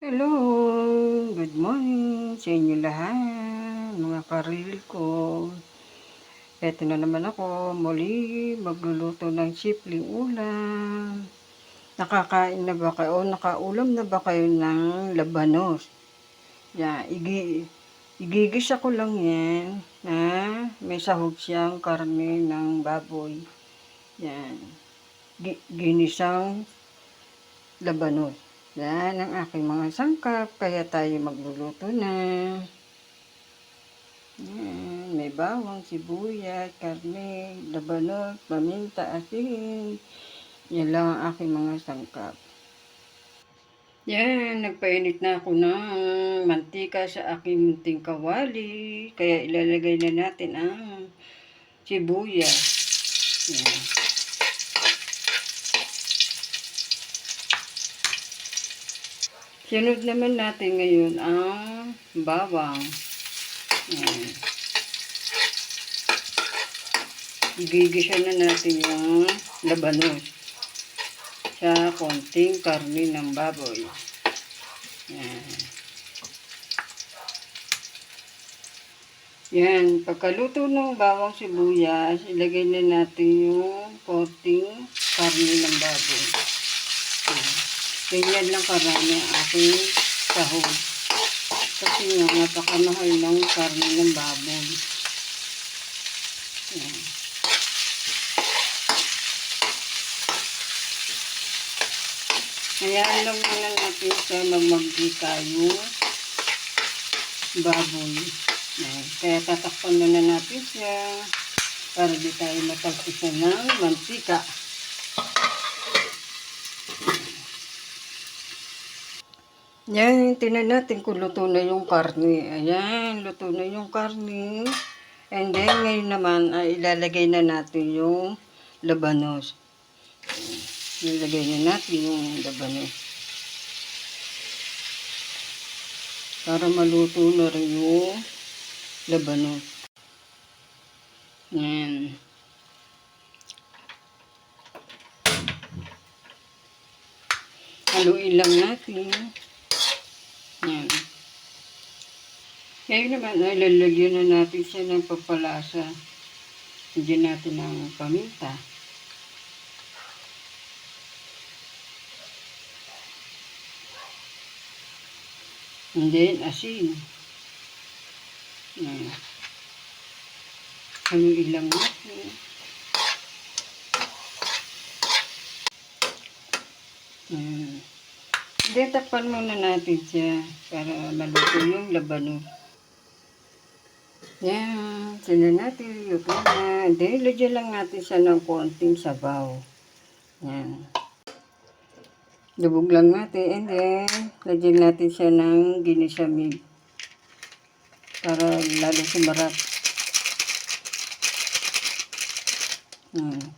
Hello, good morning sa inyo lahat, mga karil ko. Eto na naman ako, muli magluluto ng simpleng ulam. Nakakain na ba kayo o nakaulam na ba kayo ng labanos? Yan, igigisa ko lang yan na may sahog siyang karne ng baboy. Yan, ginisang labanos. Yan ang aking mga sangkap, kaya tayo magluluto na. Yan, may bawang, sibuyas, karne, labanos, paminta, asin. Yan lang ang aking mga sangkap. Yan, nagpainit na ako ng mantika sa aking munting kawali. Kaya ilalagay na natin ang sibuyas. Yan. Sunod naman natin ngayon ang bawang. Yan. Igigisa na natin yung labanos sa konting karne ng baboy. Yan. Yan. Pagkaluto ng bawang sibuyas, ilagay na natin yung konting karne ng baboy. Yan. Ganyan lang karami ang aking sahog. Kasi nga, napakamahal ng karne ng baboy. Yan. Hayaan lang muna natin sa magmagdika yung baboy. Yan. Kaya tatakpan na natin siya para di tayo matagpisa ng mantika. Yan, tinan natin kung luto na yung karne. Ayan, luto na yung karne. And then, ngayon naman, ay ilalagay na natin yung labanos. Ilalagay na natin yung labanos. Para maluto na rin yung labanos. Yan. Haluin lang natin. Yan. Ngayon naman, ay lalagyan na natin siya ng pampalasa. Lagyan natin ng paminta. And then, asin. Yan. Haluin lang natin. Yan. Then, takpan muna natin siya para maluto yung labanos. Yan. Sinan natin. Luto na. Then, lagyan lang natin siya ng konting sabaw. Yan. Lubog lang natin. And then, lagyan natin siya ng ginisamig. Para lalo sumarap. Yan.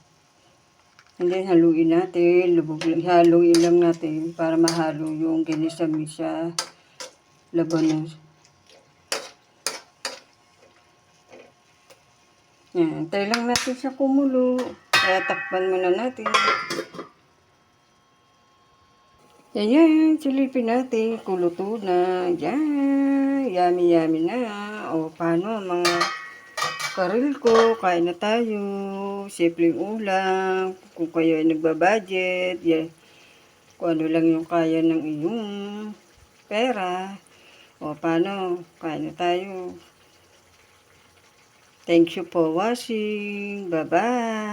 And then, haluin natin. Haluin lang natin para mahalo yung ginisamig sa labanos. Yan. Tayo lang natin siya kumulo. Kaya takpan muna natin. Yan. Silipin natin. Kuluto na. Yan. Yummy, yummy na. O, paano mga karil ko? Kain na tayo. Simpleng ulam. Kung kayo ay nagbabudget. Yan. Kung ano lang yung kaya ng iyong pera. O, paano? Kain na tayo. Thank you for watching. Bye-bye.